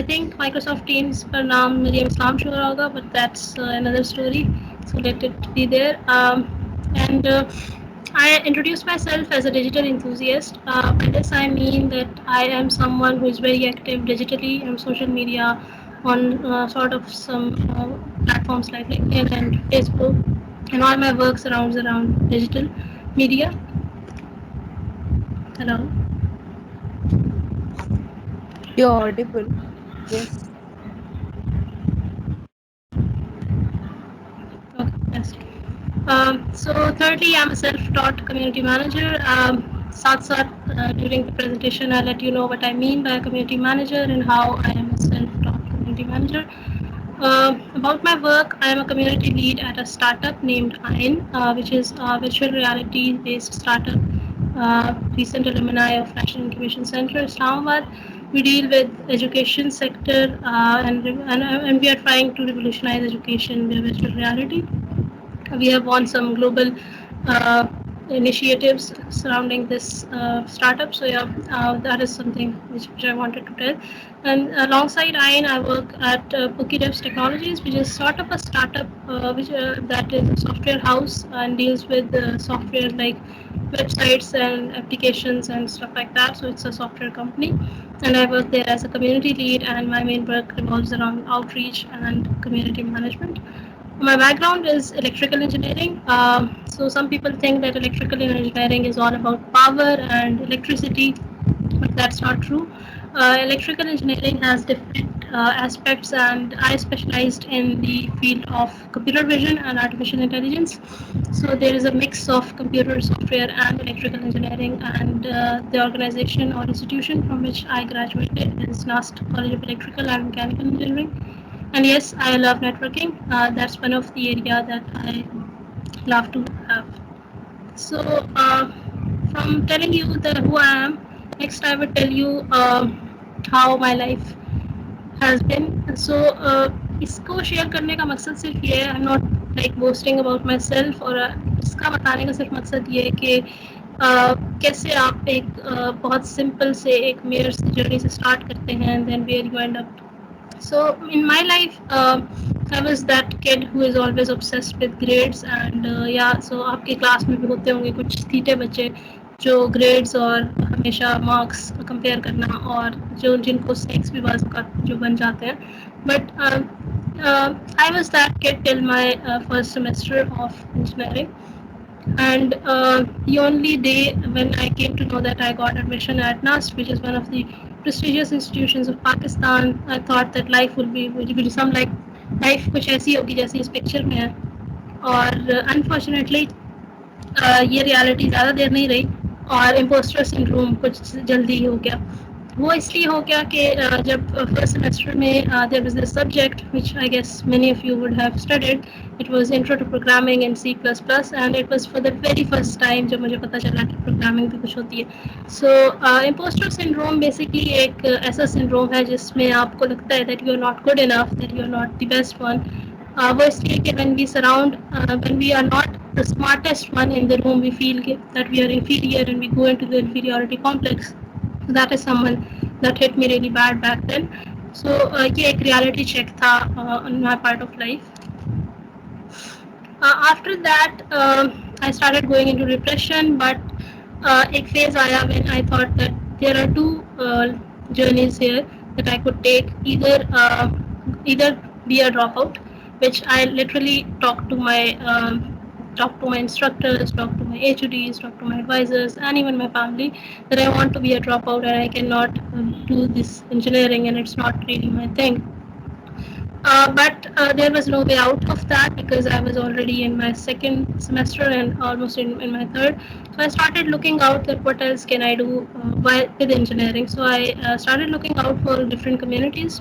I think Microsoft Teams per naam Miriam Islam Shura hoga, but that's another story. So let it be there. And I introduced myself as a digital enthusiast. By this I mean that I am someone who is very active digitally on social media, on sort of some platforms like LinkedIn and Facebook, and all my work surrounds around digital media. Hello. You're audible. Yes. Okay, yes. So thirdly, I'm a self-taught community manager. During the presentation, I'll let you know what I mean by a community manager and how I am a self-taught community manager. About my work, I am a community lead at a startup named AIN, which is a virtual reality-based startup, recent alumni of National Incubation Center, Islamabad. We deal with education sector, and we are trying to revolutionize education with virtual reality. We have won some global uh, initiatives surrounding this startup. So yeah, that is something which I wanted to tell. And alongside IN, I work at Pokidevs Technologies, which is sort of a startup which that is a software house and deals with software like websites and applications and stuff like that. So it's a software company, and I work there as a community lead, and my main work revolves around outreach and community management. My background is electrical engineering. So some people think that electrical engineering is all about power and electricity, but that's not true. Electrical engineering has different aspects, and I specialized in the field of computer vision and artificial intelligence. So there is a mix of computer software and electrical engineering, and the organization or institution from which I graduated is NAST College of Electrical and Mechanical Engineering. And yes, I love networking. That's one of the area that I love to have. So, from telling you that who I am, next I will tell you how my life has been. So, इसको share करने का मकसद सिर्फ ये है, I am not like boasting about my self, और इसका बताने का सिर्फ मकसद ये है कि कैसे आप एक बहुत सिंपल से एक मेयर से जर्नी से स्टार्ट करते हैं, and then where you end up. So in my life, I was that kid who is always obsessed with grades, and yeah, so आपके क्लास में भी होते होंगे कुछ सीटे बच्चे जो ग्रेड्स और हमेशा मार्क्स कंपेयर करना, और जो जिनको सेक्स भी बाजू का जो बन जाते हैं. But I was that kid till my first semester of engineering, and the only day when I came to know that I got admission at NAST, which is one of the prestigious institutions of Pakistan, I thought that life will be some like life कुछ ऐसी होगी जैसी इस picture में है. और unfortunately ये reality ज़्यादा देर नहीं रही, और इम्पोस्टर सिंड्रोम कुछ जल्दी ही हो गया. वो इसलिए हो गया कि जब फर्स्ट सेमेस्टर में there was this subject which I guess many of you would have studied. It was intro to programming in C plus plus, and it was for the very first time जब मुझे पता चला कि programming भी कुछ होती है. सो impostor syndrome basically एक ऐसा सिंड्रोम है जिसमें आपको लगता है that you are not good enough, that you are not the best one. वो इसलिए कि when we are not the smartest one in the room, we feel that we are inferior and we go into the inferiority complex. So that is someone that hit me really bad back then. So ये एक reality check था on my part of life. After that, I started going into depression, but एक phase आया when I thought that there are two journeys here that I could take. Either be a dropout, which I literally talk to my instructors, talk to my HODs, talk to my advisors, and even my family that I want to be a dropout and I cannot do this engineering and it's not really my thing. But there was no way out of that because I was already in my second semester and almost in my third. So I started looking out at what else can I do with engineering. So I started looking out for different communities.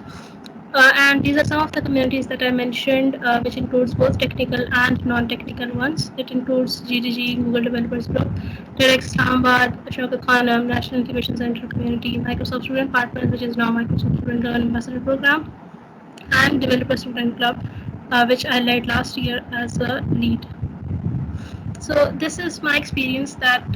And these are some of the communities that I mentioned, which includes both technical and non-technical ones. It includes GDG, Google Developers Group, TEDx Islamabad, Ashoka Khanam, National Incubation Center Community, Microsoft Student Partners, which is now Microsoft Student Learn Ambassador Program, and Developer Student Club, which I led last year as a lead. So this is my experience that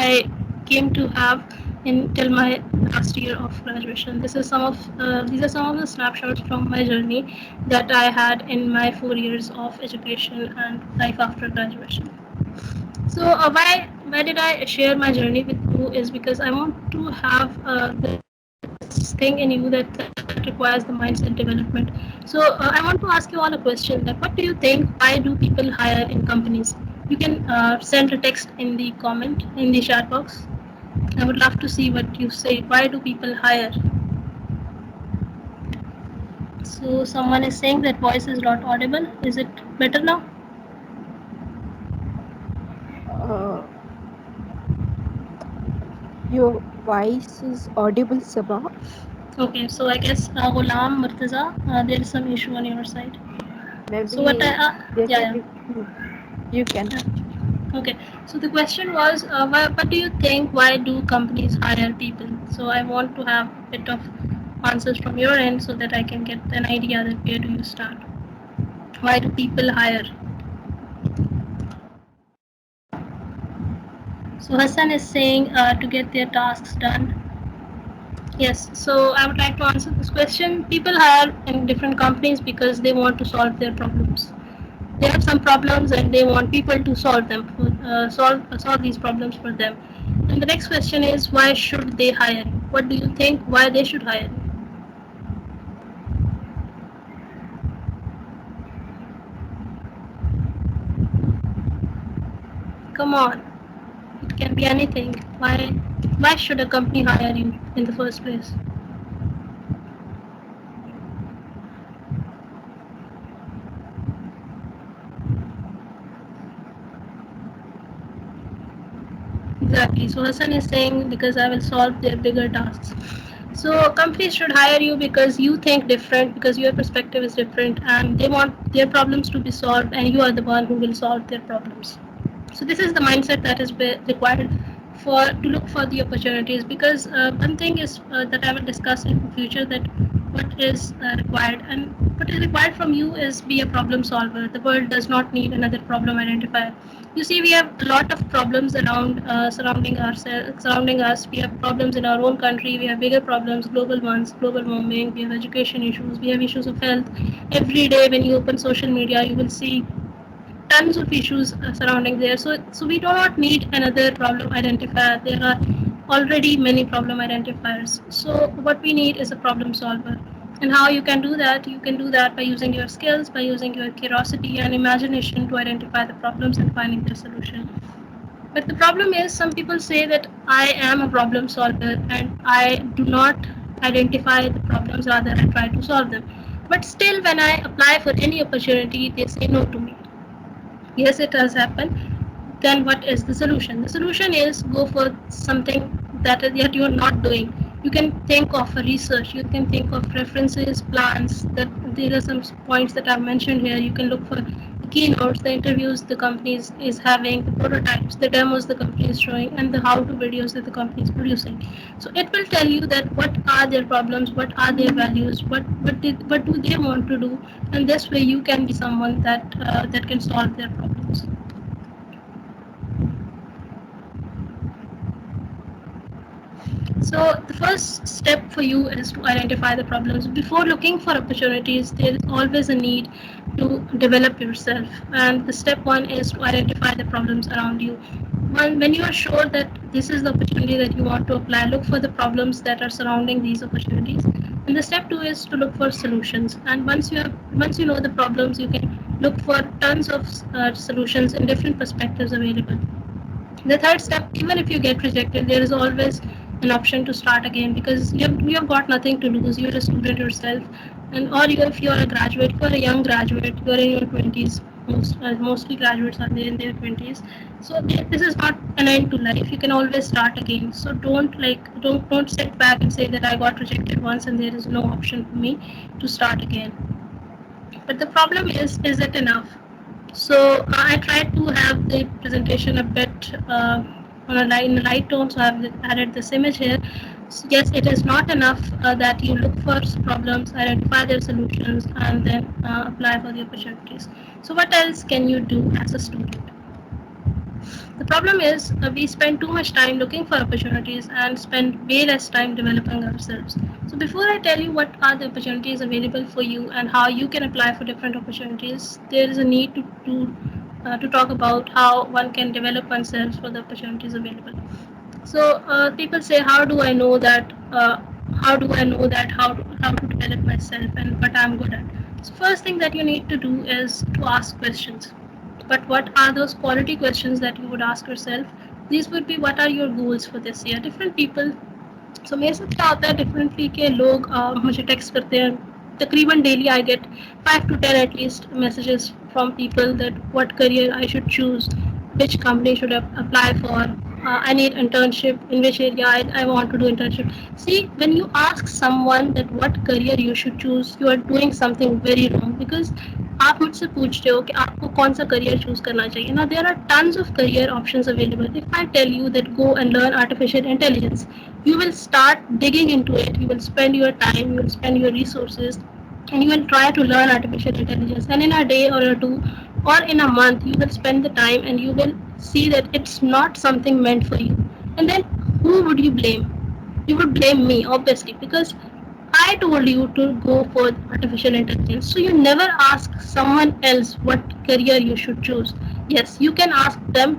I came to have in till my last year of graduation. These are some of the snapshots from my journey that I had in my 4 years of education and life after graduation. So why did I share my journey with you is because I want to have this thing in you that requires the mindset development. So I want to ask you all a question that what do you think? Why do people hire in companies? You can send a text in the comment in the chat box. I would love to see what you say. Why do people hire? So someone is saying that voice is not audible. Is it better now? Uh, your voice is audible, Sabah. Okay, so I guess Ghulam Murtaza, there is some issue on your side. So what I Maybe there yeah, may yeah. be. You can. Okay, so the question was, what do you think? Why do companies hire people? So I want to have a bit of answers from your end so that I can get an idea that where do you start? Why do people hire? So Hassan is saying to get their tasks done. Yes, so I would like to answer this question. People hire in different companies because they want to solve their problems. They have some problems and they want people to solve them, solve these problems for them. And the next question is why should they hire? What do you think? Why they should hire? Come on, it can be anything. Why should a company hire you in the first place? Exactly. So Hassan is saying because I will solve their bigger tasks. So companies should hire you because you think different, because your perspective is different, and they want their problems to be solved, and you are the one who will solve their problems. So this is the mindset that is required for to look for the opportunities. Because one thing is that I will discuss in the future that what is required and what is required from you is be a problem solver. The world does not need another problem identifier. You see, we have a lot of problems around surrounding us. We have problems in our own country. We have bigger problems, global ones, global warming. We have education issues. We have issues of health. Every day, when you open social media, you will see tons of issues surrounding there. So we do not need another problem identifier. There are already many problem identifiers. So what we need is a problem solver. And how you can do that? You can do that by using your skills, by using your curiosity and imagination to identify the problems and finding the solution. But the problem is, some people say that I am a problem solver and I do not identify the problems, rather, I try to solve them. But still, when I apply for any opportunity, they say no to me. Yes, it has happened. Then what is the solution? The solution is go for something that you are not doing. You can think of a research. You can think of references, plans. That there are some points that I've mentioned here. You can look for the keynotes, the interviews the company is having, the prototypes, the demos the company is showing, and the how-to videos that the company is producing. So it will tell you that what are their problems, what are their values, what do they want to do, and this way you can be someone that can solve their problems. So the first step for you is to identify the problems. Before looking for opportunities, there is always a need to develop yourself. And the step one is to identify the problems around you. When you are sure that this is the opportunity that you want to apply, look for the problems that are surrounding these opportunities. And the step two is to look for solutions. And once you know the problems, you can look for tons of solutions in different perspectives available. The third step, even if you get rejected, there is always an option to start again, because you have got nothing to lose. You're a student yourself, and or if you're a graduate, if you're a young graduate, you're in your 20s. Mostly graduates are there in their 20s. So this is not an end to life. You can always start again. So don't sit back and say that I got rejected once and there is no option for me to start again. But the problem is it enough? So I tried to have the presentation a bit in a light tone, so I've added this image here. So yes, it is not enough that you look for problems, identify their solutions, and then apply for the opportunities. So what else can you do as a student? The problem is we spend too much time looking for opportunities and spend way less time developing ourselves. So before I tell you what are the opportunities available for you and how you can apply for different opportunities, there is a need to talk about how one can develop oneself for the opportunities available. So people say, how do I know that? How do I know that how to develop myself and what I'm good at? So first thing that you need to do is to ask questions. But what are those quality questions that you would ask yourself? These would be, what are your goals for this year? Different people. So मेरे साथ क्या होता है differently के लोग मुझे text करते हैं तकरीबन daily I get 5 to 10 at least messages from people that what career I should choose, which company should I apply for, I need internship, in which area I want to do internship. See, when you ask someone that what career you should choose, you are doing something very wrong because आप मुझसे पूछते हो कि आपको कौन सा career choose करना चाहिए ना there are tons of career options available if I tell you that go and learn artificial intelligence you will start digging into it, you will spend your time, you will spend your resources, and you will try to learn artificial intelligence, and in a day or a two or in a month you will spend the time and you will see that it's not something meant for you. And then who would you blame? You would blame me obviously because I told you to go for artificial intelligence. So you never ask someone else what career you should choose. Yes, you can ask them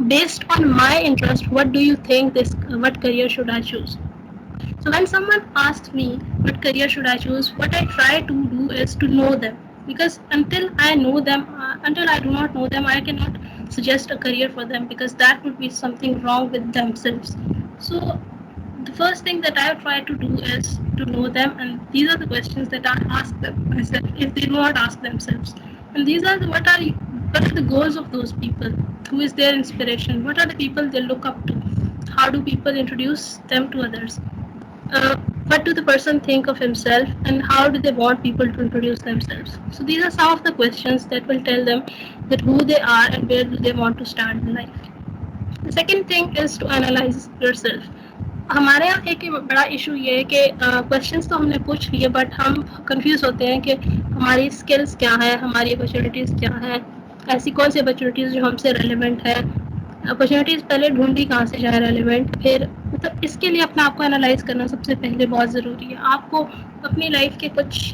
based on my interest, what do you think this what career should I choose? So when someone asks me what career should I choose, what I try to do is to know them, because until I know them, until I do not know them, I cannot suggest a career for them because that would be something wrong with themselves. So the first thing that I try to do is to know them, and these are the questions that I ask them myself if they do not ask themselves. And these are what are the goals of those people? Who is their inspiration? What are the people they look up to? How do people introduce them to others? What do the person think of himself, and how do they want people to introduce themselves? So these are some of the questions that will tell them that who they are and where do they want to start in life. The second thing is to analyze yourself. हमारे यहाँ एक बड़ा issue ये है कि questions तो हमने पूछ लिए बट हम कंफ्यूज होते हैं कि हमारी स्किल्स क्या हैं, हमारी अपॉर्चुनिटीज़ क्या हैं, ऐसी कौन सी अपॉर्चुनिटीज़ जो हमसे रेलिवेंट है, अपॉर्चुनिटीज़ पहले ढूंढी कहाँ से जाए रेलिवेंट, फिर मतलब इसके लिए अपने आप को एनालाइज करना सबसे पहले बहुत ज़रूरी है. आपको अपनी लाइफ के कुछ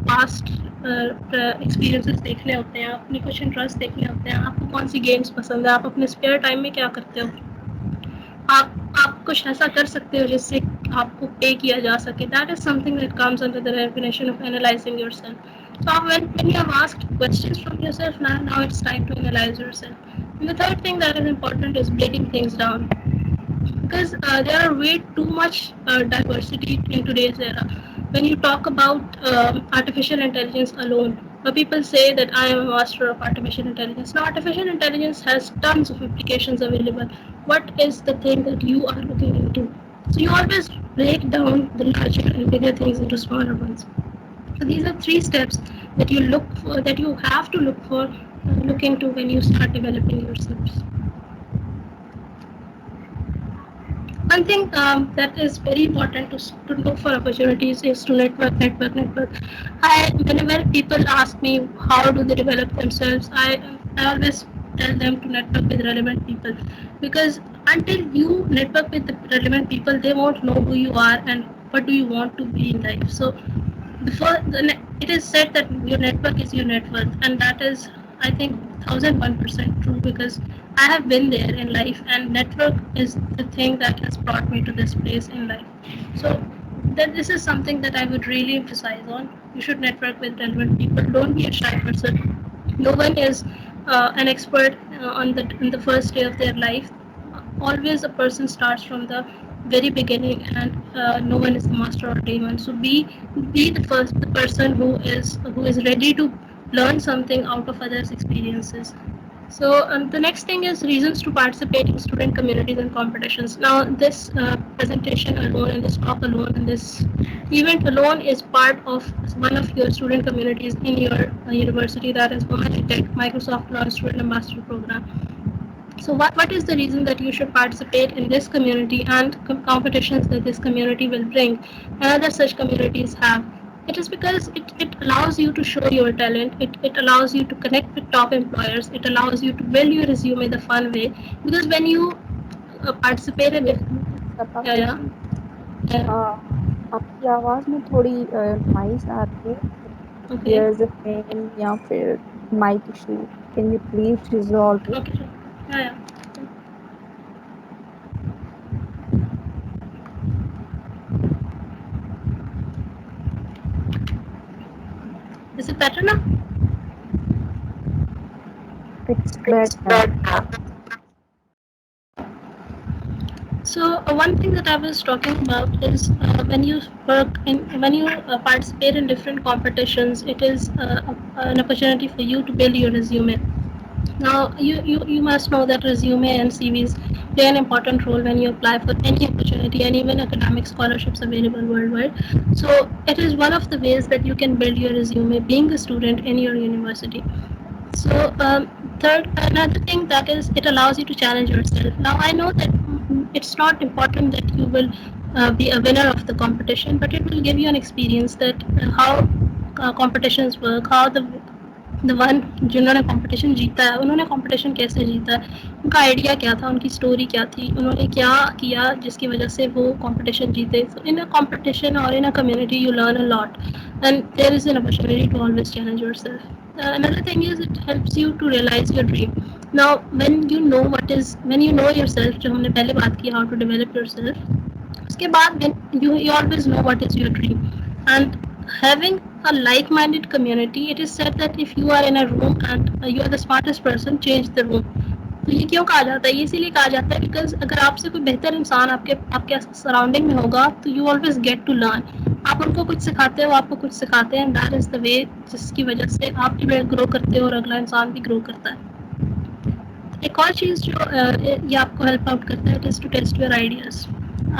पास्ट एक्सपीरियंसेस देखने होते हैं, अपने कुछ इंटरेस्ट देखने होते हैं, आपको कौन सी गेम्स पसंद है, आप अपने स्पेयर टाइम में क्या करते हो, आप कुछ ऐसा कर सकते हो जिससे आपको पे किया जा सके. That is something that comes under the definition of analysing yourself. So when you have asked questions from yourself, now it's time to analyze yourself. And the third thing that is important is breaking things down, because there are way too much diversity in today's era. When you talk about artificial intelligence alone, people say that I am a master of artificial intelligence. Now, artificial intelligence has tons of applications available. What is the thing that you are looking into? So you always break down the larger and bigger things into smaller ones. So these are three steps that you look for, that you have to look into when you start developing yourselves. One thing that is very important to look for opportunities is to network. Whenever people ask me how do they develop themselves, I always tell them to network with relevant people, because until you network with the relevant people, they won't know who you are and what do you want to be in life. So it is said that your network is your net worth, and that is, I think, 1001% true, because I have been there in life, and network is the thing that has brought me to this place in life. So that this is something that I would really emphasize on. You should network with relevant people. Don't be a shy person. No one is an expert in the first day of their life. Always a person starts from the very beginning, and no one is the master or demon. So be the person who is ready to learn something out of others' experiences. So the next thing is reasons to participate in student communities and competitions. Now this presentation alone, and this talk alone, and this event alone is part of one of your student communities in your university, that is Tech Microsoft Launch Student Ambassador Program. So what is the reason that you should participate in this community and competitions that this community will bring and other such communities have? It is because it allows you to show your talent. It allows you to connect with top employers. It allows you to build your resume the fun way. Because when you participate in Yes, different, सपा yeah, yeah, जी, yeah, uh, आपकी आवाज में थोड़ी noise आ रही है. okay, There is a fan या फिर mic issue. Can you please resolve it? okay, sure. Yeah, yeah. Is it better now? It's bad now. So one thing that I was talking about is when you participate in different competitions, it is an opportunity for you to build your resume. Now, you must know that resume and CVs play an important role when you apply for any opportunity and even academic scholarships available worldwide. So, it is one of the ways that you can build your resume being a student in your university. So, another thing that is, it allows you to challenge yourself. Now, I know that it's not important that you will be a winner of the competition, but it will give you an experience that how competitions work, how the one जिन्होंने competition जीता है उन्होंने competition कैसे जीता है, उनका idea क्या था, उनकी स्टोरी क्या थी, उन्होंने क्या किया जिसकी वजह से वो कंपटीशन जीते. सो इन अ कंपटीशन और in a community you learn a lot and there is an opportunity to always challenge yourself. Another thing is it helps you to realize your dream. Now when you know yourself, जो हमने पहले बात की, how to develop yourself, उसके बाद you always know what is your dream. And having a like-minded community, it is said that if you are in a room and you are the smartest person, change the room. तो ये क्यों कहा जाता है, ये इसीलिए कहा जाता है बिकॉज अगर आपसे कोई बेहतर इंसान आपके आपके सराउंडिंग में होगा तो you always get to learn. आप उनको कुछ सिखाते हो, आपको कुछ सिखाते हैं, दैट इज़ द वे जिसकी वजह से आप भी ग्रो करते हो और अगला इंसान भी ग्रो करता है. एक और चीज़ जो ये आपको हेल्प आउट करता है, it is to test your ideas.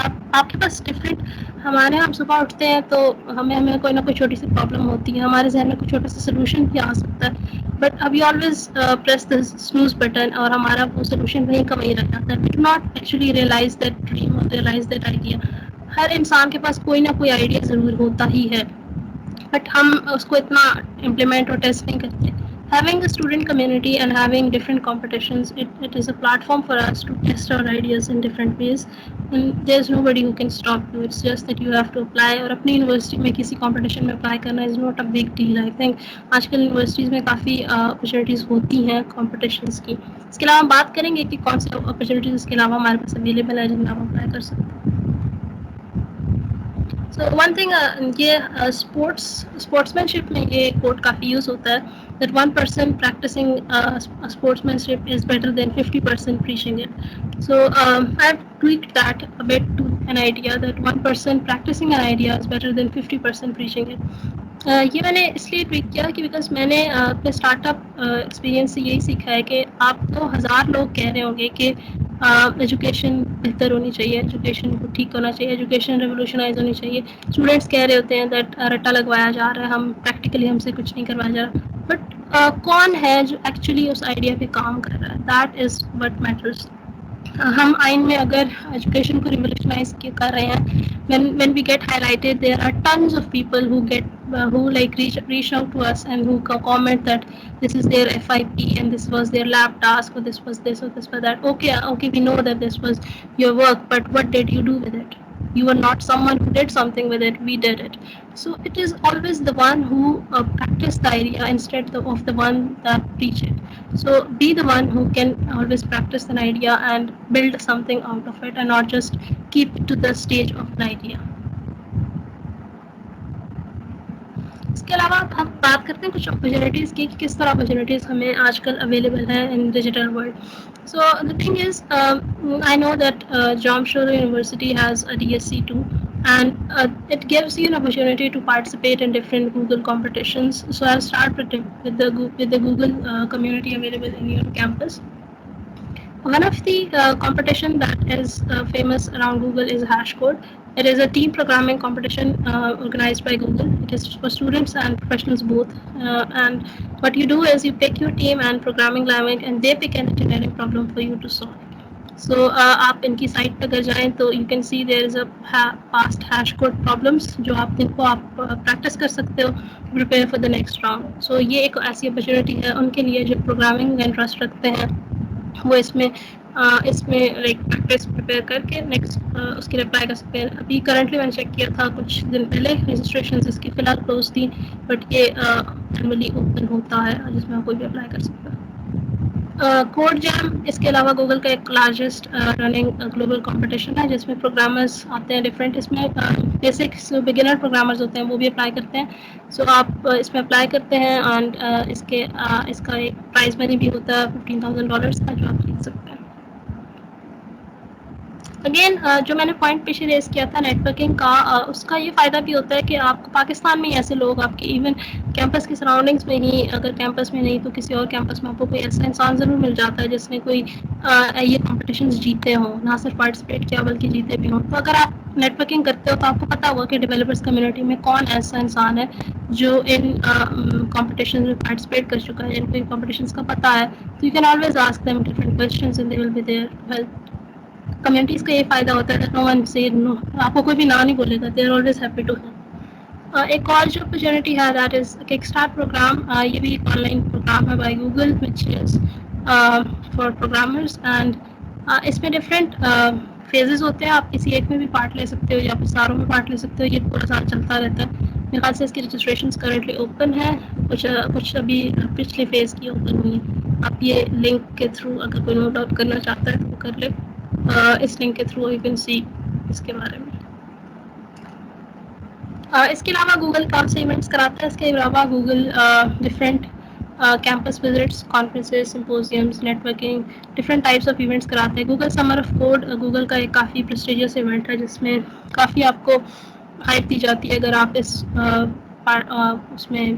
आप आपके पास डिफरेंट, हमारे यहाँ हम सुबह उठते हैं तो हमें हमें कोई ना कोई छोटी सी प्रॉब्लम होती है, हमारे जहन में कोई छोटा सा सोल्यूशन भी आ सकता है, बट अब you always press the snooze button और हमारा वो सोल्यूशन वहीं का वहीं रह जाता है. We do not actually realize that dream और रियलाइज दैट आइडिया. हर इंसान के पास कोई ना कोई आइडिया ज़रूर होता ही है, बट हम उसको इतना इम्प्लीमेंट और टेस्ट नहीं करते. Having a student community and having different competitions, it is a platform for us to test our ideas in different ways. And there's nobody who can stop you. It's just that you have to apply. और अपनी university में किसी competition में apply करना is not a big deal. I think आजकल universities में काफ़ी opportunities होती हैं competitions की. इसके अलावा हम बात करेंगे कि कौन से opportunities इसके अलावा हमारे पास अवेलेबल है जिनका हम अप्लाई कर सकते हैं. So one thing, ये sportsmanship में ये quote काफ़ी यूज़ होता है, that one person practicing sportsmanship is better than 50% preaching it. So I've tweaked that a bit to an idea that one person practicing an idea is better than 50% preaching it. ये मैंने इसलिए tweet किया कि because मैंने अपने startup experience से यही सीखा है कि आपको हज़ार लोग कह रहे होंगे कि एजुकेशन बेहतर होनी चाहिए, एजुकेशन को ठीक होना चाहिए, एजुकेशन रेवोल्यूशनाइज होनी चाहिए. स्टूडेंट्स कह रहे होते हैं दैट रट्टा लगवाया जा रहा है, हम प्रैक्टिकली हमसे कुछ नहीं करवाया जा रहा, बट कौन है जो एक्चुअली उस आइडिया पे काम कर रहा है, दैट इज़ वट मैटर्स. हम आइन में अगर एजुकेशन को रिवोल्यूशनाइज कर रहे हैं, when we get highlighted, there are tons of people who get who like reach out to us and who comment that this is their FIP and this was their lab task or this was this or this was that. Okay, we know that this was your work, but what did you do with it? You were not someone who did something with it, we did it. So it is always the one who practice the idea instead of the one that preach it. So be the one who can always practice an idea and build something out of it and not just keep it to the stage of an idea. इसके अलावा हम बात करते हैं कुछ opportunities की कि किस तरह अपॉर्चुनिटीज़ हमें आजकल अवेलेबल हैं इन digital world. So the thing is, I know that Jamshedpur University has a DSC too, and it gives you an opportunity to participate in different Google competitions. So I'll start with the Google community available in your campus. One of the competition that is famous around Google is HashCode. It is a team programming competition organized by Google. It is for students and professionals both. And what you do is you pick your team and programming language, and they pick an engineering problem for you to solve. So آپ ان کی site پہ اگر جائیں تو you can see there is a past hash code problems جو آپ جن کو آپ پریکٹس کر سکتے ہو prepare for the next round. So یہ ایک ایسی اپرچونیٹی ہے ان کے لیے جو پروگرامنگ میں انٹرسٹ رکھتے ہیں. وہ اس میں لائک پریکٹس پریپیئر کر کے نیکسٹ اس کی اپلائی کر سکتے ہیں. ابھی کرنٹلی میں نے چیک کیا تھا کچھ دن پہلے رجسٹریشن اس کی فی الحال کلوز تھی بٹ یہ جنرلی اوپن ہوتا ہے جس میں کوئی بھی اپلائی کر سکتا ہے. کوڈ جیم اس کے علاوہ گوگل کا ایک لارجسٹ رننگ گلوبل کمپٹیشن ہے جس میں پروگرامرز آتے ہیں ڈفرینٹ. اس میں بیسک بگنر پروگرامرز ہوتے ہیں وہ بھی اپلائی کرتے ہیں. سو آپ اس میں اپلائی کرتے ہیں اینڈ اس کا ایک پرائز منی بھی ہوتا ہے $15,000 کا جو آپ خرید سکتے ہیں. اگین جو میں نے پوائنٹ پیچھے ریز کیا تھا نیٹ ورکنگ کا اس کا یہ فائدہ بھی ہوتا ہے کہ آپ کو پاکستان میں ایسے لوگ آپ کے ایون کیمپس کی سراؤنڈنگس میں ہی اگر کیمپس میں نہیں تو کسی اور کیمپس میں آپ کو کوئی ایسا انسان ضرور مل جاتا ہے جس نے کوئی یہ کمپٹیشنز جیتے ہوں نہ صرف پارٹیسپیٹ کیا بلکہ جیتے بھی ہوں. تو اگر آپ نیٹ ورکنگ کرتے ہو تو آپ کو پتا ہوگا کہ ڈیولپرس کمیونٹی میں کون ایسا انسان ہے جو ان کمپٹیشن میں پارٹیسپیٹ کر چکا ہے جن کو ان کمپٹیشنس کا پتا ہے. تو you can always ask them different questions and they will be there to help. Communities کا یہ فائدہ ہوتا ہے نو ون سے نو آپ کو کوئی بھی نہ نہیں بولے گا they are always happy to help. ایک اور جو اپرچونیٹی ہے that is kick start program. یہ بھی ایک آن لائن پروگرام ہے by Google which is for programmers and اس میں ڈفرینٹ فیزز ہوتے ہیں. آپ کسی ایک میں بھی پارٹ لے سکتے ہو یا پھر ساروں میں پارٹ لے سکتے ہو. یہ پورا سال چلتا رہتا ہے. میرے خیال سے اس کی رجسٹریشن کرنٹلی اوپن ہے. کچھ ابھی پچھلے فیز کی اوپن ہوئی ہے. آپ یہ لنک کے تھرو اگر کوئی نوٹ آؤٹ کرنا چاہتا ہے تو وہ کر لے. اس لنک کے تھرو یو کین سی اس کے بارے میں. اس کے علاوہ گوگل کون سے ایونٹس کراتا ہے. اس کے علاوہ Google different campus visits conferences symposiums networking different types of events کراتے ہیں. Google summer of code Google کا ایک کافی پرسٹیجیس ایونٹ ہے جس میں کافی آپ کو ہائپ دی جاتی ہے اگر آپ اس میں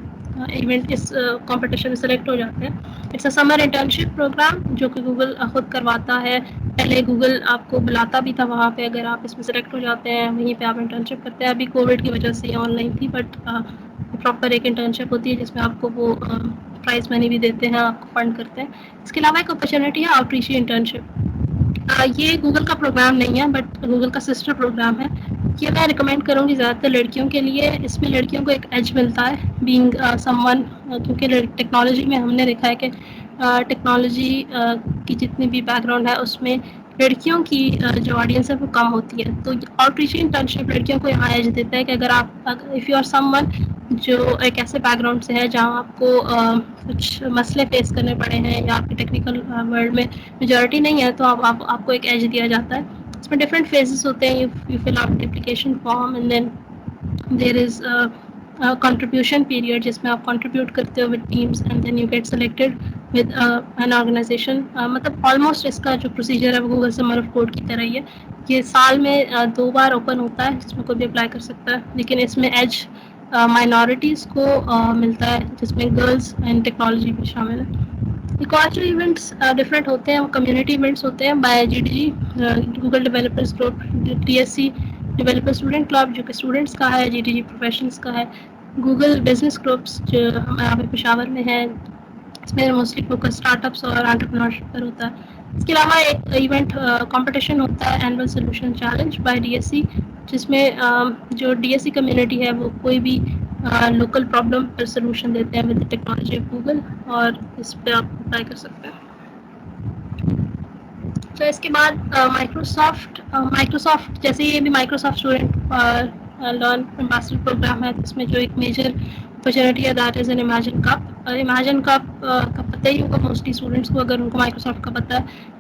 ایونٹ اس کمپٹیشن میں سلیکٹ ہو جاتے ہیں. It's a summer internship program جو کہ گوگل خود کرواتا ہے. پہلے گوگل آپ کو بلاتا بھی تھا وہاں پہ اگر آپ اس میں سلیکٹ ہو جاتے ہیں وہیں پہ آپ انٹرنشپ کرتے ہیں. ابھی کووڈ کی وجہ سے یہ آن لائن تھی بٹ پراپر ایک انٹرنشپ ہوتی ہے جس میں آپ کو وہ پرائز منی بھی دیتے ہیں آپ کو فنڈ کرتے ہیں. اس کے علاوہ ایک اپرچونیٹی ہے آؤٹ ریچ انٹرنشپ. یہ گوگل کا پروگرام نہیں ہے بٹ گوگل کا سسٹر پروگرام ہے. یہ میں ریکمینڈ کروں گی زیادہ تر لڑکیوں کے لیے. اس میں لڑکیوں کو ایک ایج ملتا ہے بینگ سم ون کیونکہ ٹیکنالوجی میں ہم نے دیکھا ہے کہ ٹیکنالوجی کی جتنی بھی بیک گراؤنڈ ہے اس میں لڑکیوں کی جو آڈینس ہے وہ کم ہوتی ہے. تو آؤٹ ریچ انٹرنشپ لڑکیوں کو یہاں ایج دیتا ہے کہ اگر آپ if you are someone جو ایک ایسے بیک گراؤنڈ سے ہے جہاں آپ کو کچھ مسئلے فیس کرنے پڑے ہیں یا آپ کے ٹیکنیکل ورلڈ میں میجورٹی نہیں ہے تو آپ کو ایک ایج دیا جاتا ہے. اس میں ڈفرینٹ فیزز ہوتے ہیں. You fill out application form and then there is contribution period جس میں آپ کنٹریبیوٹ کرتے ہو with teams and then you get selected with an organization. مطلب آلموسٹ اس کا جو پروسیجر ہے وہ گوگل سمر آف کوڈ کی طرح ہی ہے. یہ سال میں 2 بار اوپن ہوتا ہے جس میں کوئی بھی اپلائی کر سکتا ہے. لیکن اس میں ایج مائنورٹیز کو ملتا ہے جس میں گرلس اینڈ ٹیکنالوجی بھی شامل ہے. ایک اور جو ایونٹس ڈفرینٹ ہوتے ہیں وہ کمیونٹی ایونٹس ہوتے ہیں by G D G Google developers group T S C developer student club جو کہ اسٹوڈنٹس کا ہے. جی ڈی جی پروفیشنس کا ہے. گوگل بزنس گروپس جو ہمارے پشاور میں ہے اس میں موسٹلی فوکس اسٹارٹ اپس اور انٹرپرینیورشپ پر ہوتا ہے. اس کے علاوہ ایک ایونٹ کمپٹیشن ہوتا ہے annual solution challenge by D S C جس میں جو ڈی ایس سی کمیونٹی ہے وہ کوئی بھی لوکل پرابلم پر سلوشن دیتے ہیں ود ٹیکنالوجی آف گوگل اور اس پہ آپ اپلائی کر سکتے ہیں. تو اس کے بعد مائکروسافٹ جیسے یہ بھی Microsoft student learn ambassador program ہے اس میں جو ایک میجر اپرچونیٹی ہے that is an Imagine Cup. Imagine Cup کا پتہ ہی ہوگا موسٹلی اسٹوڈنٹس کو اگر ان کو مائکروسافٹ کا پتہ ہے.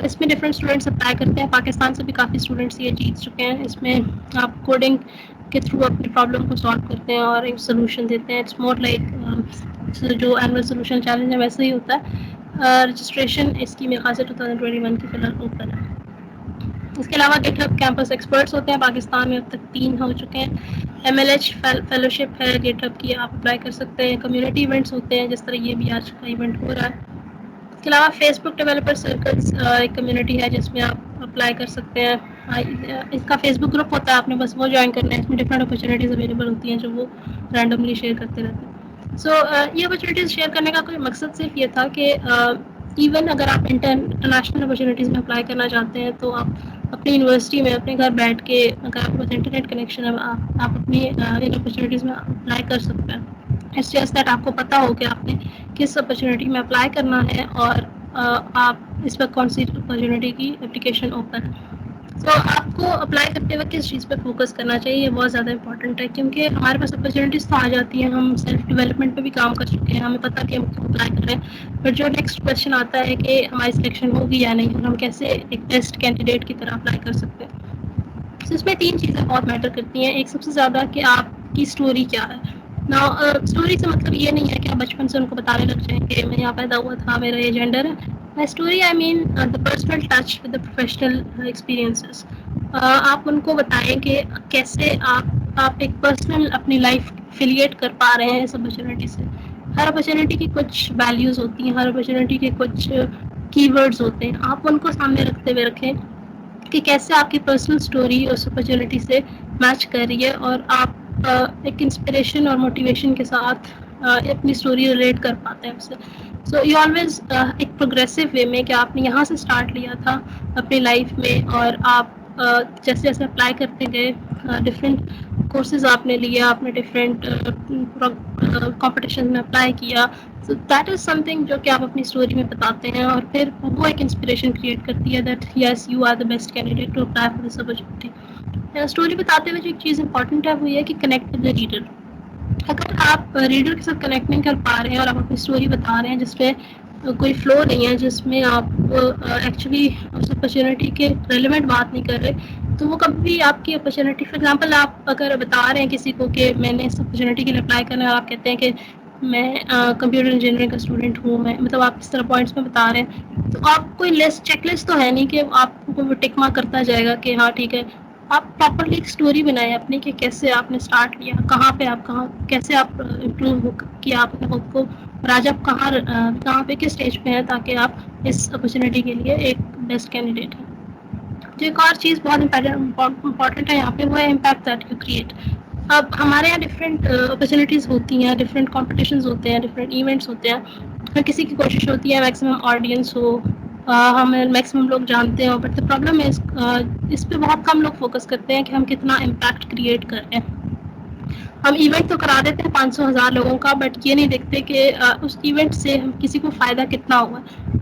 اس میں ڈفرینٹ اسٹوڈنٹس اپلائی کرتے ہیں. پاکستان سے بھی کافی اسٹوڈنٹس یہ جیت چکے ہیں. اس میں آپ کوڈنگ کے تھرو اپنی پرابلم کو سالو کرتے ہیں اور ایک سلوشن دیتے ہیں. اٹس مور لائک جو اینول سولوشن چیلنج ہے ویسے ہی ہوتا ہے. رجسٹریشن اس کی میرے خیال سے 2021 کی فی الحال اوپن ہے. اس کے علاوہ گٹ ہب کیمپس ایکسپرٹس ہوتے ہیں. پاکستان میں اب تک 3 ہو چکے ہیں. ایم ایل ایچ فیلوشپ ہے گٹ ہب کی آپ اپلائی کر سکتے ہیں. کمیونٹی ایونٹس ہوتے ہیں جس طرح یہ بھی آج کا ایونٹ ہو رہا ہے. اس کے علاوہ فیس بک ڈیولپر سرکلس ایک کمیونٹی ہے جس میں آپ اپلائی کر سکتے ہیں. اس کا فیس بک گروپ ہوتا ہے آپ نے بس وہ جوائن کرنا ہے. اس میں ڈفرینٹ اپارچونیٹیز اویلیبل ہوتی ہیں جو وہ رینڈملی شیئر کرتے رہتے ہیں. سو یہ اپارچونیٹیز شیئر کرنے کا کوئی مقصد صرف یہ تھا کہ ایون اگر آپ انٹرنیشنل اپرچونیٹیز میں اپلائی کرنا چاہتے ہیں تو آپ اپنی یونیورسٹی میں اپنے گھر بیٹھ کے اگر آپ کے پاس انٹرنیٹ کنیکشن ہے آپ اپنی ان اپرچونیٹیز میں اپلائی کر سکتے ہیں. اٹس جسٹ دیٹ آپ کو پتہ ہو کہ آپ نے کس اپرچونیٹی میں اپلائی کرنا ہے اور آپ اس وقت کون سی اپرچونیٹی کی اپلیکیشن اوپن ہے. تو آپ کو اپلائی کرتے وقت کس چیز پہ فوکس کرنا چاہیے یہ بہت زیادہ امپورٹنٹ ہے کیونکہ ہمارے پاس اپرچونیٹیز تو آ جاتی ہیں, ہم سیلف ڈیولپمنٹ پہ بھی کام کر چکے ہیں, ہمیں پتہ کہ ہم کیوں اپلائی کر رہے ہیں, بٹ جو نیکسٹ کویشچن آتا ہے کہ ہماری سلیکشن ہوگی یا نہیں اور ہم کیسے ایک بیسٹ کینڈیڈیٹ کی طرح اپلائی کر سکتے ہیں. تو اس میں 3 چیزیں بہت میٹر کرتی ہیں. ایک سب سے زیادہ کہ آپ کی اسٹوری کیا ہے. نا اسٹوری سے مطلب یہ نہیں ہے کہ آپ بچپن سے ان کو بتانے لگ جائیں کہ میں یہاں پیدا ہوا تھا, میرا یہ جینڈر ہے. By story I mean the personal touch with the professional experiences. آپ ان کو بتائیں کہ کیسے آپ ایک پرسنل اپنی لائف فیلیٹ کر پا رہے ہیں اس اپرچونیٹی سے. ہر اپرچونیٹی کی کچھ ویلیوز ہوتی ہیں, ہر اپرچونیٹی کے کچھ کی ورڈز ہوتے ہیں, آپ ان کو سامنے رکھتے ہوئے رکھیں کہ کیسے آپ کی پرسنل اسٹوری اس اپرچونیٹی سے میچ کر رہی ہے اور آپ ایک انسپریشن اور موٹیویشن کے ساتھ اپنی اسٹوری ریلیٹ کر پاتے ہیں اس سے. سو یو آلویز ایک پروگریسو وے میں کہ آپ نے یہاں سے اسٹارٹ لیا تھا اپنی لائف میں اور آپ جیسے جیسے اپلائی کرتے گئے ڈفرینٹ کورسز آپ نے لیا, آپ نے ڈفرینٹ کمپٹیشن میں اپلائی کیا. So that is some thing جو کہ آپ اپنی اسٹوری میں بتاتے ہیں اور پھر وہ ایک انسپریشن کریٹ کرتی ہے that yes you are the best candidate to apply for this opportunity. Story بتاتے ہوئے جو ایک چیز امپورٹنٹ ہے وہ یہ کہ کنیکٹ ود دا ریڈر. اگر آپ ریڈر کے ساتھ کنیکٹ نہیں کر پا رہے ہیں اور آپ اپنی اسٹوری بتا رہے ہیں جس پہ کوئی فلو نہیں ہے, جس میں آپ ایکچولی اس اپرچونیٹی کے ریلیونٹ بات نہیں کر رہے, تو وہ کبھی بھی آپ کی اپرچونیٹی فار ایگزامپل آپ اگر بتا رہے ہیں کسی کو کہ میں نے اس اپرچونیٹی کے لیے اپلائی کرنا ہے اور آپ کہتے ہیں کہ میں کمپیوٹر انجینئرنگ کا اسٹوڈنٹ ہوں, میں مطلب آپ اس طرح پوائنٹس میں بتا رہے ہیں, تو آپ کوئی لسٹ چیک لسٹ تو ہے نہیں کہ آپ کو ٹک مارک کرتا جائے گا کہ ہاں ٹھیک ہے. آپ پراپرلی ایک اسٹوری بنائیں اپنی کہ کیسے آپ نے اسٹارٹ کیا, کہاں پہ آپ کیسے آپ امپروو کیا آپ نے خود کو, اور آج آپ کہاں پہ کس اسٹیج پہ ہیں تاکہ آپ اس اپرچونیٹی کے لیے ایک بیسٹ کینڈیڈیٹ ہیں. جو ایک اور چیز بہت امپورٹنٹ ہے یہاں پہ وہ ہے امپیکٹ دیٹ یو کریٹ. اب ہمارے یہاں ڈفرینٹ اپرچونیٹیز ہوتی ہیں, ڈفرینٹ کمپٹیشنز ہوتے ہیں, ڈفرینٹ ایونٹس ہوتے ہیں. ہر کسی کی کوشش ہوتی ہے میکسیمم آڈینس ہو, ہمیں میکسیمم لوگ جانتے ہیں, بٹ دا پرابلم ہے اس پہ بہت کم لوگ فوکس کرتے ہیں کہ ہم کتنا امپیکٹ کریٹ کر رہے ہیں. ہم ایونٹ تو کرا دیتے ہیں 500,000 لوگوں کا, بٹ یہ نہیں دیکھتے کہ اس ایونٹ سے کسی کو فائدہ کتنا ہوا.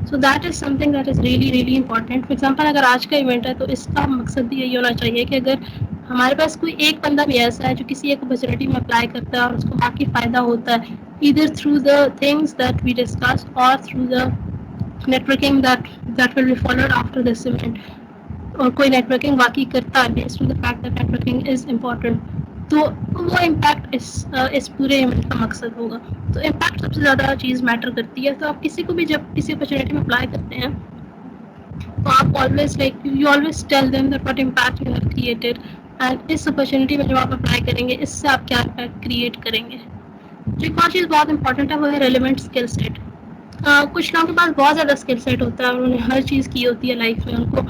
So that is some thing that is really really important. For example اگر آج کا ایونٹ ہے تو اس کا مقصد بھی یہی ہونا چاہیے کہ اگر ہمارے پاس کوئی ایک بندہ بھی ایسا ہے جو کسی ایک اپرچونیٹی میں اپلائی کرتا ہے اور اس کو باقی فائدہ ہوتا ہے, either through the things that we discussed or through the networking that will be followed after this event, اور کوئی نیٹورکنگ واقعی کرتا ہے based on the fact that networking is important, تو وہ امپیکٹ اس پورے ایونٹ کا مقصد ہوگا. تو امپیکٹ سب سے زیادہ چیز میٹر کرتی ہے. تو آپ کسی کو بھی جب کسی اپرچونیٹی میں اپلائی کرتے ہیں تو آپ always you always tell them that what impact you have created, and اس اپرچونیٹی میں جب آپ اپلائی کریں گے اس سے آپ کیا امپیکٹ کریٹ کریں گے. جو ایک اور چیز بہت امپورٹنٹ ہے وہ ہے ریلیونٹ اسکل سیٹ. کچھ لوگوں کے پاس بہت زیادہ اسکل سیٹ ہوتا ہے اور انہیں ہر چیز کی ہوتی ہے لائف میں, ان کو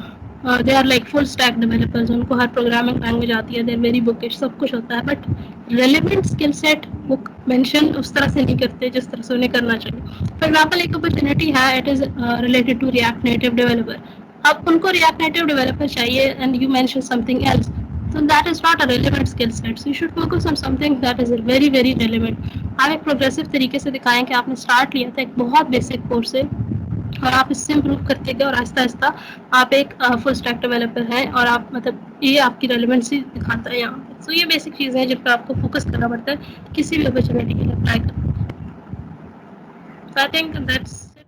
they are like full stack developers, ان کو ہر پروگرامنگ لینگویج آتی ہے, دے آر ویری بکش, سب کچھ ہوتا ہے, بٹ ریلیونٹ اسکل سیٹ بک مینشن اس طرح سے نہیں کرتے جس طرح سے انہیں کرنا چاہیے. فار ایگزامپل ایک اپرچونیٹی ہے, it is related to React Native developer. اب ان کو ریئیکٹ نیٹو ڈیولپر چاہیے and you mention something else, so that is not a relevant skill set. So you should focus on something that is very very relevant. آپ ایک progressive طریقے سے دکھائیں کہ آپ نے اسٹارٹ لیا تھا ایک بہت بیسک کورس سے اور آپ اس سے امپروو کرتے گئے اور آہستہ آہستہ آپ ایک فل اسٹیک ڈیولپر ہیں, اور آپ مطلب یہ آپ کی ریلیونسی دکھاتا ہے یہاں پہ. سو یہ بیسک چیزیں ہیں جن پہ آپ کو فوکس کرنا پڑتا ہے کسی بھی اپرچونیٹی کے لیے اپلائی کرنا. So I think that's it.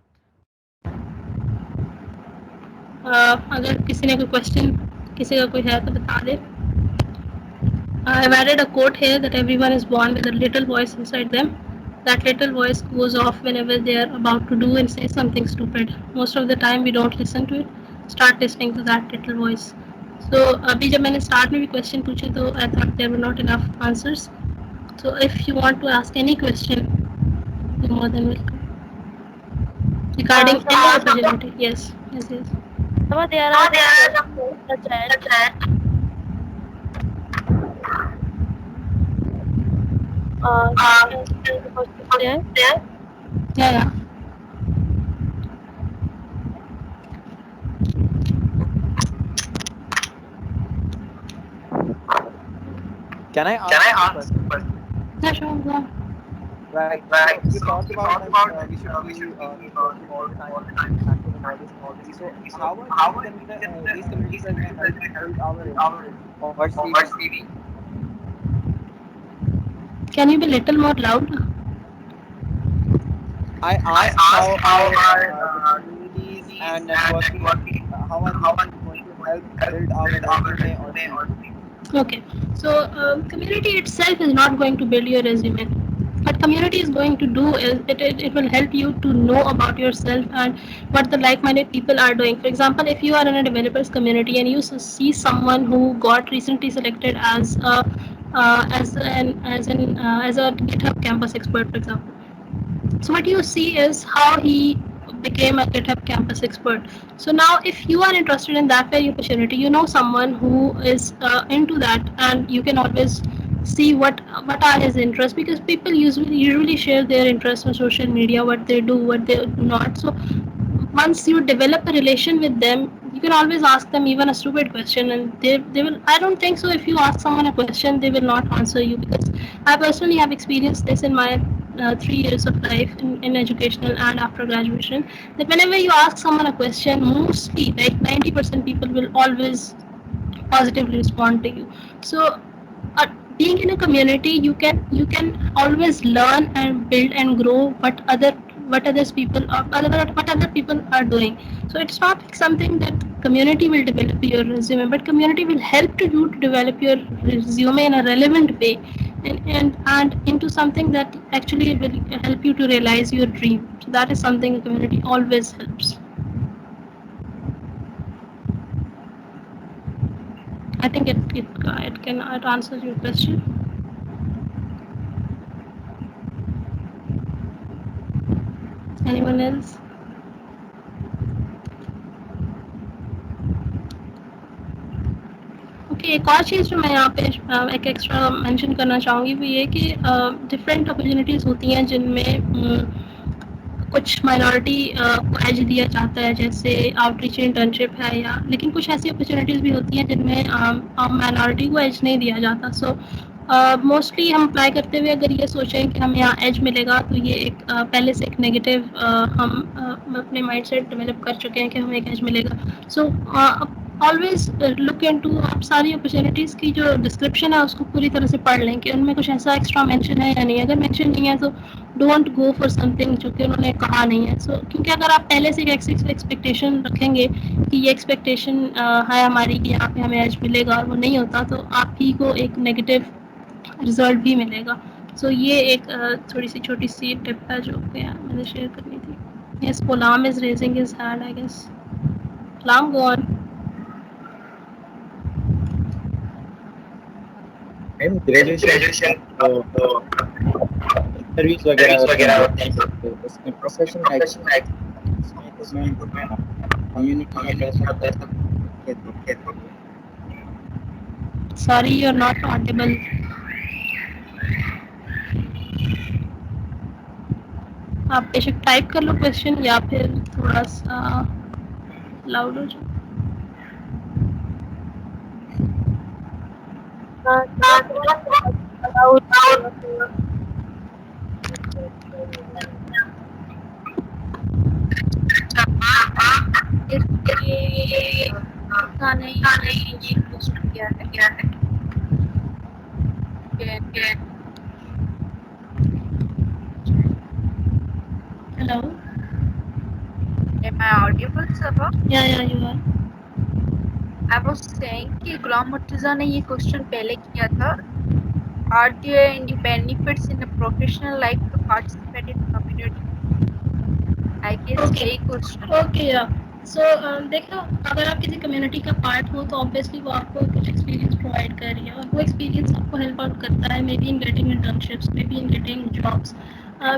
اگر کسی نے کوئی کوشچن کسی کا کوئی ہے تو بتا دے. I've added a quote here that everyone is born with a little voice inside them. That little voice goes off whenever they are about to do and say something stupid. Most of the time we don't listen to it. Start listening to that little voice. So ابھی جب میں نے start میں بھی question پوچھے تو I thought there were not enough answers. So if you want to ask any question, you're more than welcome. Regarding any Sama, opportunity, yes, yes, yes. there are some questions in the chat. Can you answer the questions there? Yeah, yeah. Can I Can ask I you some ask a questions? question? Yeah, sure. Go on. Right. Right. So you So talked you about talked like about we should we be should be networking all the networking all time, the time, active in all these all these communities. So communities. So how are how are these communities are going to help build our our resume or our CV? CV? Can you be little more loud? I I asked asked how how are are the communities communities and and networking, networking, how are how these are things these going things to going help to help build our build our resume or resume or CV? CV? Okay, so community itself is not going to build your resume. What community is going to do is it will help you to know about yourself and what the like-minded people are doing. For example, if you are in a developers community and you see someone who got recently selected as a GitHub campus expert, for example, so what you see is how he became a GitHub campus expert. So now, if you are interested in that very opportunity, you know someone who is into that, and you can always see what are his interests, because people usually share their interests on social media, what they do, what they do not. So once you develop a relation with them, you can always ask them even a stupid question, and they will. I don't think so. If you ask someone a question, they will not answer you, because I personally have experienced this in my 3 years of life in educational and after graduation. That whenever you ask someone a question, mostly like 90% people will always positively respond to you. So uh, being in a community, you can always learn and build and grow what others people are what other people are doing. So it's not like something that community will develop your resume, but community will help to you to develop your resume in a relevant way, and into something that actually will help you to realize your dream. So that is something a community always helps. I think it answers your question. Anyone else? Okay, एक और चीज़ जो मैं यहाँ पे एक extra mention करना चाहूँगी वो ये कि डिफरेंट अपॉर्चुनिटीज़ होती हैं जिनमें कुछ माइनॉरिटी को एज दिया जाता है, जैसे आउटरीच इंटर्नशिप है, या लेकिन कुछ ऐसी अपॉर्चुनिटीज़ भी होती हैं जिनमें माइनॉरिटी को एज नहीं दिया जाता. सो मोस्टली हम अप्लाई करते हुए अगर ये सोचें कि हमें यहाँ एज मिलेगा, तो ये एक पहले से एक नेगेटिव हम अपने माइंड सेट डेवलप कर चुके हैं कि हमें एक एज मिलेगा. सो ऑलवेज लुक इनटू, आप सारी अपॉर्चुनिटीज़ की जो डिस्क्रिप्शन है उसको पूरी तरह से पढ़ लें कि उनमें कुछ ऐसा एक्स्ट्रा मेंशन है या नहीं. अगर मेंशन नहीं है तो डोंट गो फॉर समथिंग जो कि उन्होंने कहा नहीं है. सो क्योंकि अगर आप पहले से एक एक्सपेक्टेशन रखेंगे कि ये एक्सपेक्टेशन है हमारी कि यहाँ पे हमें एज मिलेगा, और वो नहीं होता, तो आप ही को एक नेगेटिव रिजल्ट भी मिलेगा. सो ये एक थोड़ी सी छोटी सी टिप है जो कि मैंने शेयर करनी थी. Yes, Ghulam is raising his hand, I guess. Ghulam, go on. Ma'am graduation جو انٹرویوز وغیرہ انٹرویوز ہوتے ہیں وغیرہ جاب ہوتے کے ہیں تو اس میں پروفیشنل ایکسپیرینس اس میں تو میم کمیونٹی میں کیسا کہتے ہیں. Sorry, you are not audible. آپ بے شک ٹائپ کر لو کوشچن، یا پھر تھوڑا سا لاؤڈ ہو جائے. تھوڑا سا allowed ہوگا تو اس کے پتا نہیں یہ کوشچن کیا ہے کہ hello. am I audible Sabah? یا you are. I was saying کہ غلام مرتضیٰ نے یہ کوشچن پہلے کیا تھا. Are there any benefits in a professional life to participate in community? I guess یہی کوشچن. اوکے. سو دیکھو، اگر آپ کسی کمیونٹی کا پارٹ ہو تو آبویسلی وہ آپ کو کچھ ایکسپیرینس پرووائڈ کر رہی ہے، اور وہ ایکسپیرینس آپ کو ہیلپ آؤٹ کرتا ہے maybe in getting internships, maybe in getting jobs.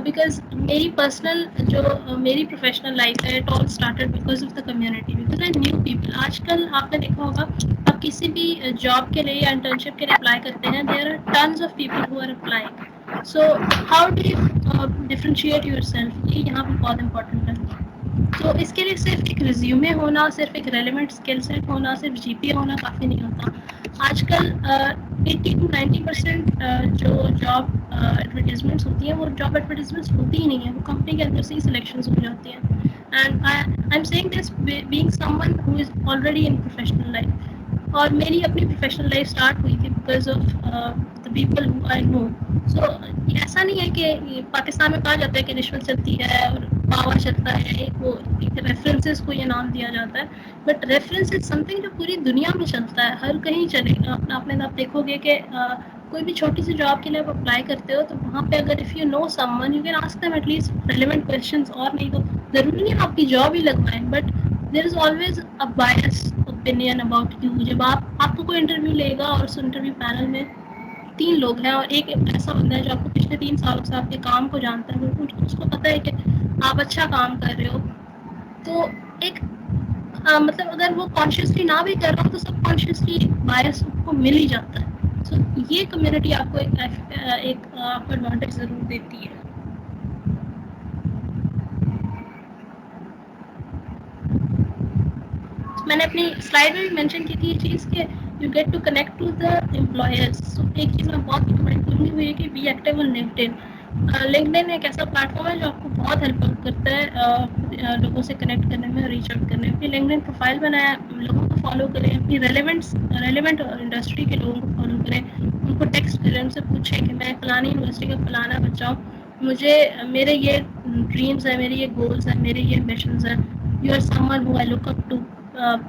Because میری پرسنل جو میری پروفیشنل لائف ہے، it all started because of the community, because I knew people. آج کل آپ نے دیکھا ہوگا، آپ کسی بھی جاب کے لیے یا انٹرنشپ کے لیے اپلائی کرتے ہیں، there are tons of people who are applying. So how do you differentiate yourself, یہ یہاں پہ بہت امپورٹنٹ ہے. تو اس کے لیے صرف ایک ریزیومے ہونا، صرف ایک ریلیونٹ اسکل سیٹ ہونا، صرف جی پی اے ہونا کافی نہیں ہوتا. آج کل 80 to 90% جو جاب ایڈورٹیزمنٹس ہوتی ہیں وہ جاب ایڈورٹیزمنٹس ہوتی ہی نہیں ہیں, وہ کمپنی کے اندر سے ہی سلیکشنز ہو جاتی ہیں. And I am seeing this being someone who is already in professional life. اور میری اپنی پروفیشنل لائف اسٹارٹ ہوئی تھی because of the people who I know. So ایسا نہیں ہے کہ پاکستان میں کہا جاتا ہے کہ رشوت چلتی ہے اور پاور چلتا ہے, ایک وہ ریفرنسز کو یہ نام دیا جاتا ہے. But reference is some thing جو پوری دنیا میں چلتا ہے, ہر کہیں چلے گا. آپ نے آپ دیکھو گے کہ کوئی بھی چھوٹی سی جاب کے لیے آپ اپلائی کرتے ہو تو وہاں پہ اگر if you know someone you can ask them at least relevant questions, اور نہیں تو ضروری نہیں آپ کی جاب ہی لگوائیں. But there is always a bias opinion about you. جب آپ کو کوئی انٹرویو لے گا اور اس انٹرویو پینل میں 3 لوگ ہیں اور ایک ایسا بندہ ہے جو آپ کو پچھلے 3 سالوں سے آپ کے کام کو جانتا ہے, اس کو پتہ ہے کہ آپ اچھا کام کر رہے ہو, تو ایک مطلب اگر وہ کانشیسلی نہ بھی کر رہا ہو تو سب کانشیسلی بائس کو مل ہی جاتا ہے. سو یہ کمیونٹی آپ کو ایک آپ کو ایڈوانٹیج ضرور دیتی ہے. میں نے اپنی سلائڈ میں بھی مینشن کی تھی یہ چیز کہ you get to connect to the employers. So ایک چیز میں بہت ریکمینڈ کروں گی وہ یہ کہ be active on LinkedIn. LinkedIn ایک ایسا پلیٹ فارم ہے جو آپ کو بہت ہیلپ کرتا ہے لوگوں سے کنیکٹ کرنے میں, ریچ آؤٹ کرنے میں. لنکڈ ان پروفائل بنایا, لوگوں کو فالو کریں, اپنی ریلیونٹ انڈسٹری کے لوگوں کو فالو کریں, ان کو ٹیکسٹ کریں, ان سے پوچھیں کہ میں فلانی یونیورسٹی کا فلانا بچہ ہوں, مجھے میرے یہ ڈریمز ہیں, میرے یہ گولس ہیں, میرے یہ ایمبیشنز ہیں. You are someone who I look up to.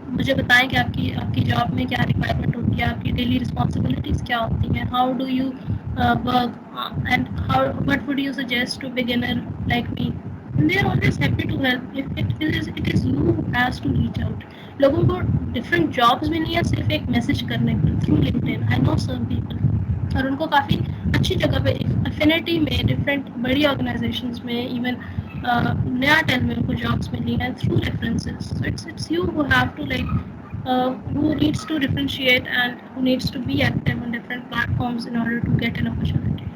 مجھے بتائیں کہ آپ کی جاب میں کیا ریکوائرمنٹ ہوتی ہے, آپ کی ڈیلی رسپانسبلٹیز کیا ہوتی ہیں, how do you work and what would you suggest to beginner like me. They are always happy to help. If it is you who has to reach out. لوگوں کو different jobs بھی نہیں ہے صرف ایک میسج کرنے پر through linked ان. آئی نو some people, اور ان کو کافی اچھی جگہ پہ افینٹی میں ڈفرینٹ بڑی آرگنائزیشنس میں ایون نیا ٹیل میں ان کو جابس ملی ہیں through references. So it's you who have to like who needs to differentiate and who needs to be active on different platforms in order to get an opportunity.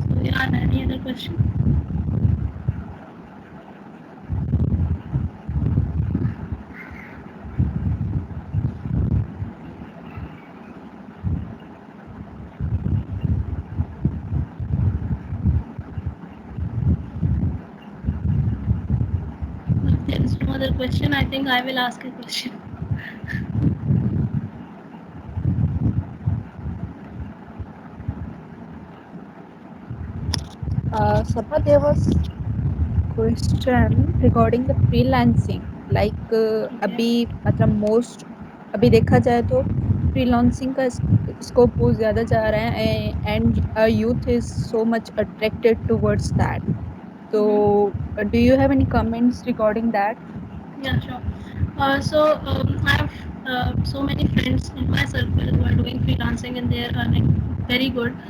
So yeah, any other question? If there is no other question, I think I will ask a question. Sabha, there was question regarding the freelancing. Like Okay. ابھی مطلب most ابھی دیکھا جائے تو freelancing کا scope بہت زیادہ جا رہا ہے and youth is so much attracted towards that. So do you have any comments regarding that? Yeah, sure. I have so many friends in my circle who are doing freelancing and they are earning very good.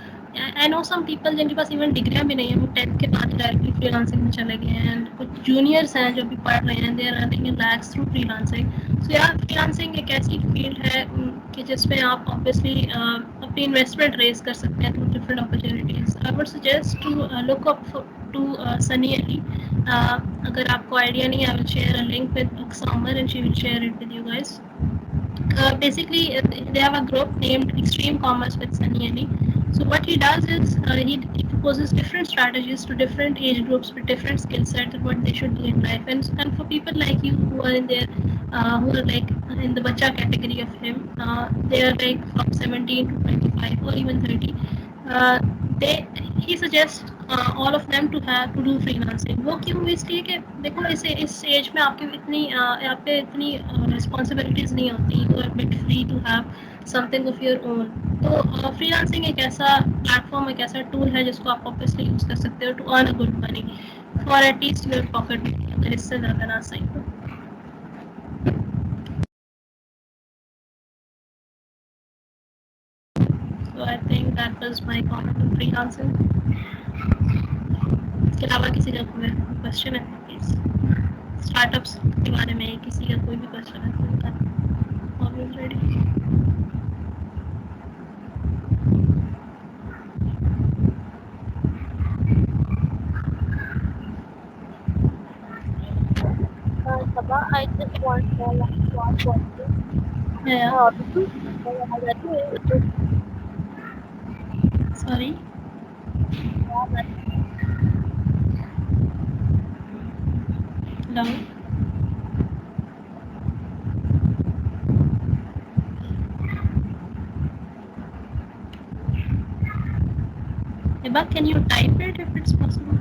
I know some people جن کے پاس even ڈگریاں بھی نہیں ہیں, وہ 10th کے بعد directly free lancing میں چلے گئے ہیں. اینڈ کچھ جونیئرس ہیں جو بھی پڑھ رہے ہیں, they are earning in lakhs through freelancing. So یار فری لانسنگ ایک ایسی فیلڈ ہے کہ جس میں آپ آبویسلی اپنی انویسٹمنٹ ریز کر سکتے ہیں through different opportunities. I would suggest to look up to Sunny Ali. اگر آپ کو آئیڈیا نہیں ہے, I will share a link with Samar and she will share it with you guys. Basically, they have a group named Extreme Commerce with Sunny Ali. So what he does is he proposes different strategies to different age groups with different skill sets and what they should do in life. And for people like you who are in there, who are like in the bacha category of him, they are like from 17 to 25 or even 30. They he suggests all of them to have to do freelancing. وہ کیوں؟ اس لیے کہ دیکھو اس age میں آپ پہ اتنی responsibilities نہیں ہوتی. You are but free to have something of your own. تو فری لانسنگ ایک ایسا پلیٹ فارم, ایک ایسا ٹول ہے جس کو آپ آبویسلی یوز کر سکتے ہو to earn a good money for at least your pocket money, اگر اس سے زیادہ نہ صحیح ہو. So I think that was my comment on freelancing. اس کے علاوہ کسی کا کوئی کوشچن ہے پلیز؟ اسٹارٹ اپس کے بارے میں کسی کا کوئی بھی کوشچن ہے تو always ready. Sabha, I Yeah. Sorry. Hello. Eba, can you type it if it's possible?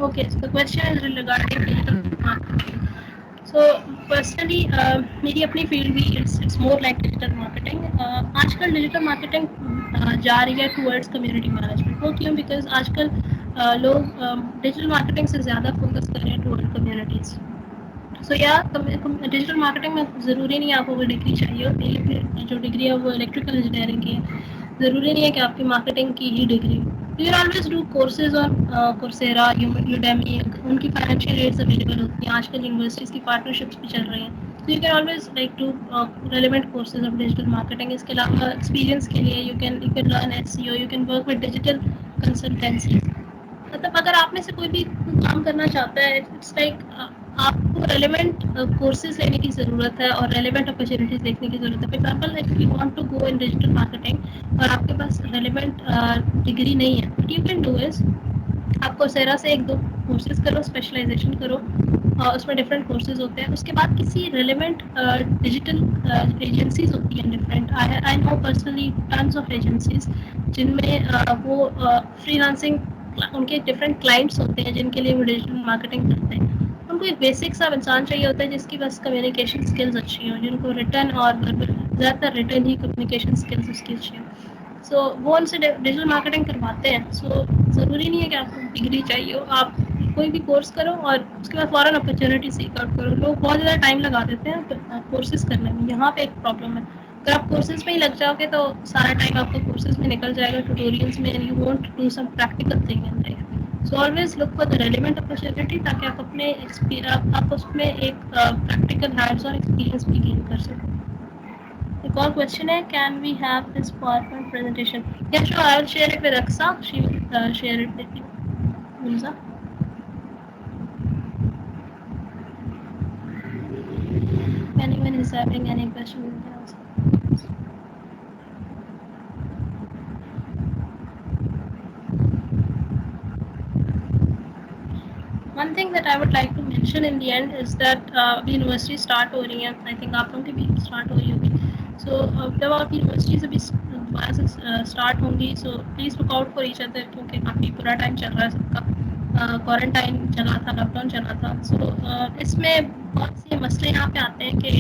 Okay, so the question is regarding digital marketing. So personally, मेरी अपनी फील्ड भी it's more like digital marketing. आजकल digital marketing जा रही है towards community management. वो क्यों? Because आजकल लोग डिजिटल मार्केटिंग से ज़्यादा फोकस कर रहे हैं टूवर्ड कम्युनिटीज़. सो या डिजिटल मार्केटिंग में ज़रूरी नहीं है आपको कोई डिग्री चाहिए हो. मेरी जो डिग्री है वो इलेक्ट्रिकल इंजीनियरिंग की है. ज़रूरी नहीं है कि आपकी मार्केटिंग की ही degree. You can always do courses on Coursera, Udemy. उनकी फाइनेंशियल एड्स अवेलेबल होती हैं. आजकल यूनिवर्सिटीज़ की पार्टनरशिप्स भी चल रही हैं. So you can always like do relevant courses of digital marketing. इसके अलावा एक्सपीरियंस के लिए you can learn SEO, you can work with digital consultancies. मतलब अगर आप में से कोई भी काम करना चाहता है, इट्स लाइक आपको रेलेवेंट कोर्सेज लेने की ज़रूरत है और रेलेवेंट अपॉर्चुनिटीज़ देखने की ज़रूरत है. For example like you want to go in digital marketing और आपके पास रेलेवेंट डिग्री नहीं है, what you can do is आप कोर्सेरा से 1-2 कोर्सेज करो, स्पेशलाइजेशन करो. उसमें डिफरेंट कोर्सेज होते हैं. उसके बाद किसी रेलेवेंट डिजिटल एजेंसीज होती हैं different. I know personally tons of agencies जिनमें वो फ्रीलांसिंग उनके डिफरेंट क्लाइंट्स होते हैं जिनके लिए वो डिजिटल मार्केटिंग करते हैं. उनको एक बेसिक सा इंसान चाहिए होता है जिसकी बस कम्युनिकेशन स्किल्स अच्छी हों, जिनको रिटर्न और ज़्यादातर रिटर्न ही कम्युनिकेशन स्किल्स उसकी अच्छी हों. सो वो उनसे डिजिटल मार्केटिंग करवाते हैं. सो ज़रूरी नहीं है कि आपको डिग्री चाहिए हो. आप कोई भी कोर्स करो और उसके बाद फ़ौरन अपॉर्चुनिटी सीक आउट करो. लोग बहुत ज़्यादा टाइम लगा देते हैं कोर्सेज़ करने में. यहाँ पे एक प्रॉब्लम है, अगर आप कोर्सेज़ में ही लग जाओगे तो सारा टाइम आपका कोर्सेज़ में निकल जाएगा, ट्यूटोरियल्स में, and you won't do some practical thing in life. So always look for the relevant opportunity ताकि आप अपने आप उसमें एक प्रैक्टिकल हैंड्स ऑन एक्सपीरियंस भी गेन कर सको. एक और क्वेश्चन है, can we have this PowerPoint presentation? या sure, I will share it with Aksa. She will share it with you. Hamza? If anyone is having any question, you can ask. One thing that I would like to mention in the end is that university start हो रही हैं. I think आप लोगों की भी start हो रही होगी. सो जब आप यूनिवर्सिटीज़ अभी दोबारा से स्टार्ट होंगी, so please look out for each other, क्योंकि काफ़ी बुरा टाइम चल रहा है सबका. क्वारंटाइन चला था, लॉकडाउन चला था. सो इसमें बहुत से मसले यहाँ पे आते हैं कि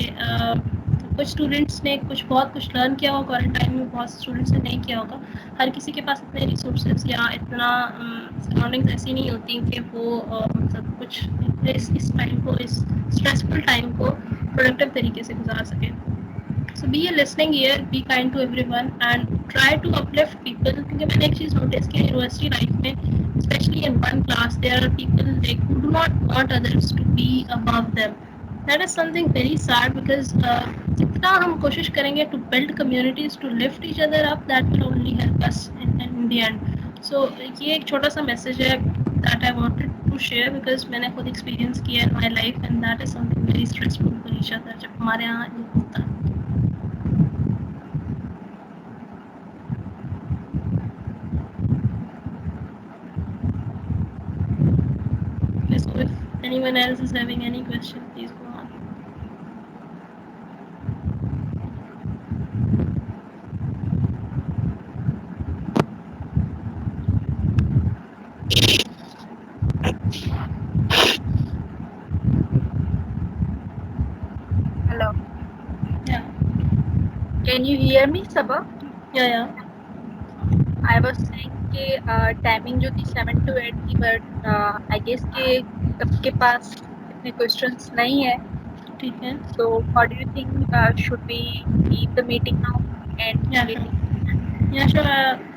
कुछ स्टूडेंट्स ने बहुत कुछ लर्न किया होगा क्वारंटाइन में, बहुत स्टूडेंट्स ने नहीं किया होगा. हर किसी के पास इतने रिसोर्सेज या इतना सराउंडिंग्स ऐसी नहीं होती कि वो मतलब कुछ इस टाइम को, इस स्ट्रेसफुल टाइम को प्रोडक्टिव तरीके से गुजार सके. So be a listening ear, be kind to everyone and try to uplift people. क्योंकि मैंने एक चीज़ नोटिस की यूनिवर्सिटी लाइफ में, especially in one class, there are people like who do not want others to be above them. That is something very sad because जितना हम कोशिश करेंगे to build communities, to lift each other up, that will only help us in the end. So ये एक छोटा सा message है that I wanted to share because मैंने खुद एक्सपीरियंस किया in my life and that is something very stressful for each other जब हमारे यहाँ ये होता है. So if anyone else is having any question, please go on. Hello. Yeah. Can you hear me, Sabah? Yeah. I was saying कि timing जो थी 7 to 8 थी, बट आई गेस कि सबके पास इतने क्वेश्चंस नहीं है. ٹھیک ہے. So what do you think? Should we leave the meeting now and Yeah, meeting? sure. Yeah, sure.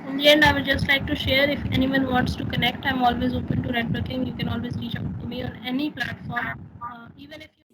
In the end, I would just like to share, if anyone wants to connect, I'm always open to networking. You can always reach out to me on any platform, even if you